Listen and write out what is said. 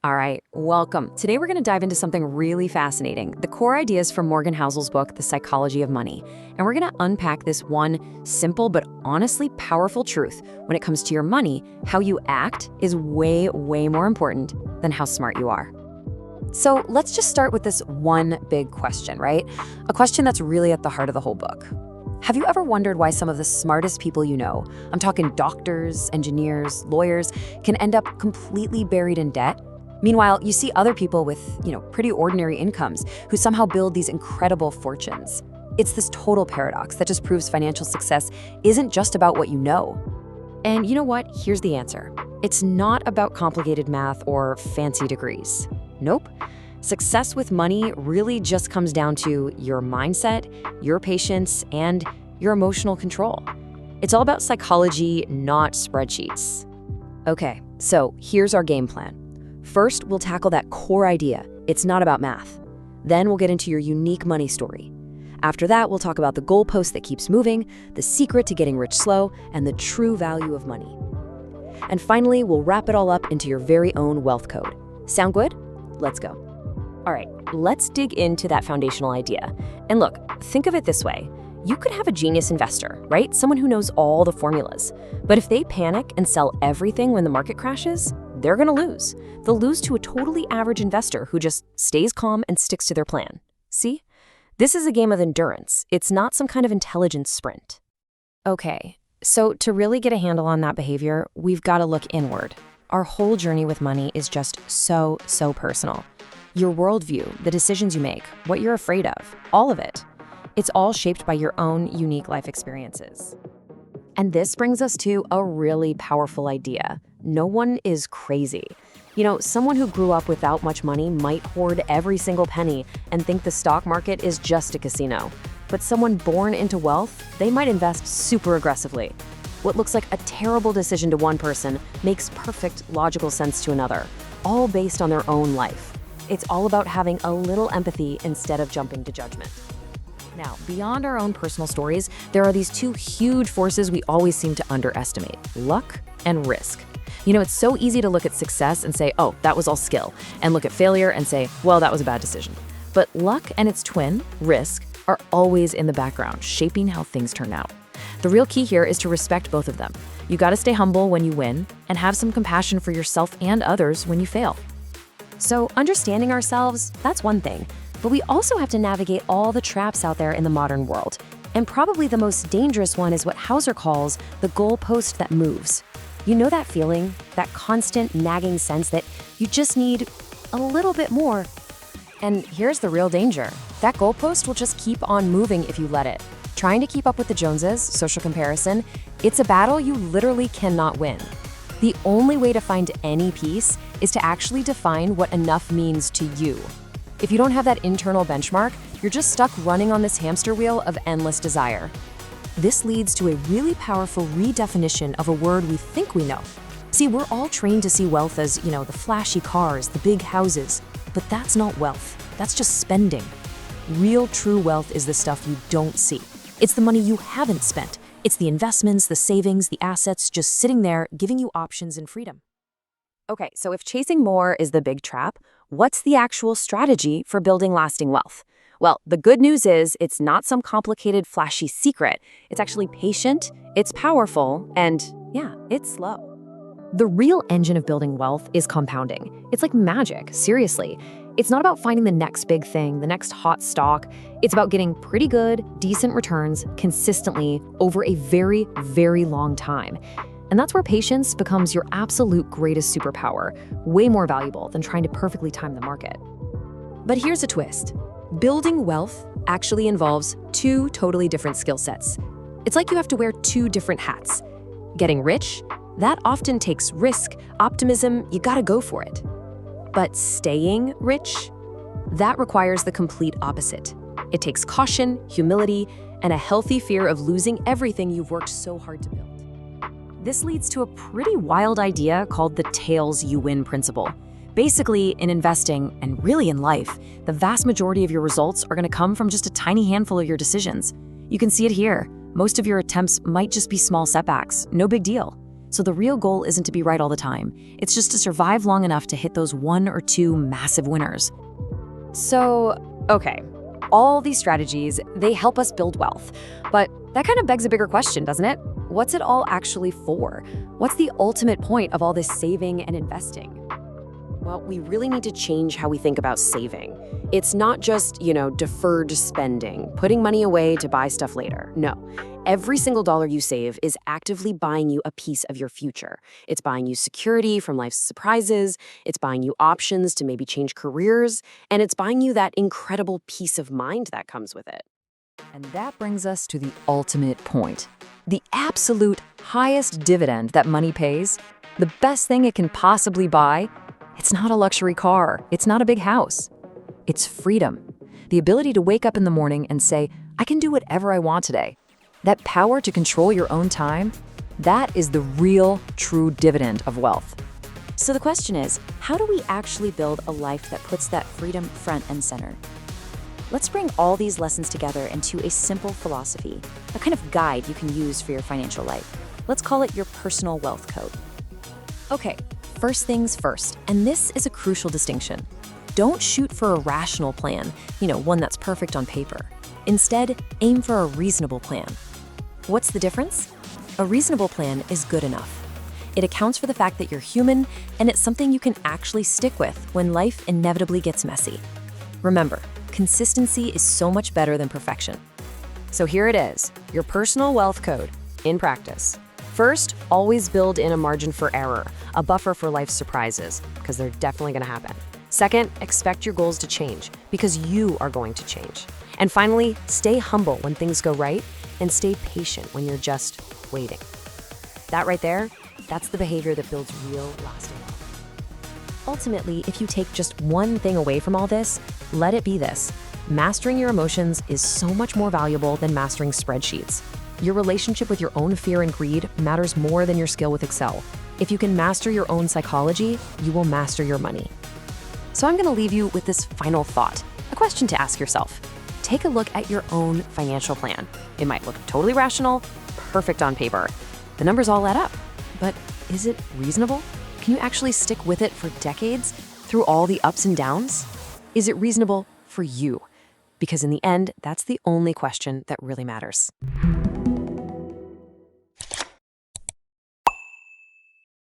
All right, welcome. Today we're going to dive into something really fascinating, the core ideas from Morgan Housel's book, The Psychology of Money. And we're going to unpack this one simple but honestly powerful truth. When it comes to your money, how you act is way, way more important than how smart you are. So let's just start with this one big question, right? A question that's really at the heart of the whole book. Have you ever wondered why some of the smartest people you know, I'm talking doctors, engineers, lawyers, can end up completely buried in debt? Meanwhile, you see other people with, pretty ordinary incomes who somehow build these incredible fortunes. It's this total paradox that just proves financial success isn't just about what you know. And you know what? Here's the answer. It's not about complicated math or fancy degrees. Nope. Success with money really just comes down to your mindset, your patience, and your emotional control. It's all about psychology, not spreadsheets. Okay, so here's our game plan. First, we'll tackle that core idea. It's not about math. Then we'll get into your unique money story. After that, we'll talk about the goalpost that keeps moving, the secret to getting rich slow, and the true value of money. And finally, we'll wrap it all up into your very own wealth code. Sound good? Let's go. All right, let's dig into that foundational idea. And look, think of it this way. You could have a genius investor, right? Someone who knows all the formulas. But if they panic and sell everything when the market crashes, they're going to lose. They'll lose to a totally average investor who just stays calm and sticks to their plan. See? This is a game of endurance. It's not some kind of intelligence sprint. Okay, so to really get a handle on that behavior, we've got to look inward. Our whole journey with money is just so personal. Your worldview, the decisions you make, what you're afraid of, all of it. It's all shaped by your own unique life experiences. And this brings us to a really powerful idea. No one is crazy. Someone who grew up without much money might hoard every single penny and think the stock market is just a casino. But someone born into wealth, they might invest super aggressively. What looks like a terrible decision to one person makes perfect logical sense to another, all based on their own life. It's all about having a little empathy instead of jumping to judgment. Now, beyond our own personal stories, there are these two huge forces we always seem to underestimate: luck and risk. It's so easy to look at success and say, oh, that was all skill, and look at failure and say, well, that was a bad decision. But luck and its twin, risk, are always in the background, shaping how things turn out. The real key here is to respect both of them. You got to stay humble when you win and have some compassion for yourself and others when you fail. So understanding ourselves, that's one thing, but we also have to navigate all the traps out there in the modern world. And probably the most dangerous one is what Housel calls the goalpost that moves. You know that feeling, that constant nagging sense that you just need a little bit more. And here's the real danger. That goalpost will just keep on moving if you let it. Trying to keep up with the Joneses, social comparison, it's a battle you literally cannot win. The only way to find any peace is to actually define what enough means to you. If you don't have that internal benchmark, you're just stuck running on this hamster wheel of endless desire. This leads to a really powerful redefinition of a word we think we know. See, we're all trained to see wealth as, the flashy cars, the big houses, but that's not wealth. That's just spending. Real, true wealth is the stuff you don't see. It's the money you haven't spent. It's the investments, the savings, the assets just sitting there, giving you options and freedom. Okay, so if chasing more is the big trap, what's the actual strategy for building lasting wealth? Well, the good news is it's not some complicated, flashy secret. It's actually patient, it's powerful, and yeah, it's slow. The real engine of building wealth is compounding. It's like magic, seriously. It's not about finding the next big thing, the next hot stock. It's about getting pretty good, decent returns consistently over a very, very long time. And that's where patience becomes your absolute greatest superpower, way more valuable than trying to perfectly time the market. But here's a twist. Building wealth actually involves two totally different skill sets. It's like you have to wear two different hats. Getting rich, that often takes risk, optimism, you gotta go for it. But staying rich, that requires the complete opposite. It takes caution, humility, and a healthy fear of losing everything you've worked so hard to build. This leads to a pretty wild idea called the tails you win principle. Basically, in investing, and really in life, the vast majority of your results are going to come from just a tiny handful of your decisions. You can see it here. Most of your attempts might just be small setbacks, no big deal. So the real goal isn't to be right all the time. It's just to survive long enough to hit those 1 or 2 massive winners. So, okay, all these strategies, they help us build wealth. But that kind of begs a bigger question, doesn't it? What's it all actually for? What's the ultimate point of all this saving and investing? Well, we really need to change how we think about saving. It's not just, deferred spending, putting money away to buy stuff later. No. Every single dollar you save is actively buying you a piece of your future. It's buying you security from life's surprises, it's buying you options to maybe change careers, and it's buying you that incredible peace of mind that comes with it. And that brings us to the ultimate point. The absolute highest dividend that money pays, the best thing it can possibly buy, it's not a luxury car, it's not a big house. It's freedom. The ability to wake up in the morning and say, I can do whatever I want today. That power to control your own time, that is the real, true dividend of wealth. So the question is, how do we actually build a life that puts that freedom front and center? Let's bring all these lessons together into a simple philosophy, a kind of guide you can use for your financial life. Let's call it your personal wealth code. Okay, first things first, and this is a crucial distinction. Don't shoot for a rational plan, one that's perfect on paper. Instead, aim for a reasonable plan. What's the difference? A reasonable plan is good enough. It accounts for the fact that you're human, and it's something you can actually stick with when life inevitably gets messy. Remember, consistency is so much better than perfection. So here it is, your personal wealth code in practice. First, always build in a margin for error, a buffer for life's surprises, because they're definitely going to happen. Second, expect your goals to change, because you are going to change. And finally, stay humble when things go right, and stay patient when you're just waiting. That right there, that's the behavior that builds real, lasting wealth. Ultimately, if you take just one thing away from all this, let it be this. Mastering your emotions is so much more valuable than mastering spreadsheets. Your relationship with your own fear and greed matters more than your skill with Excel. If you can master your own psychology, you will master your money. So I'm going to leave you with this final thought, a question to ask yourself. Take a look at your own financial plan. It might look totally rational, perfect on paper. The numbers all add up. But is it reasonable? Can you actually stick with it for decades through all the ups and downs? Is it reasonable for you? Because in the end, that's the only question that really matters.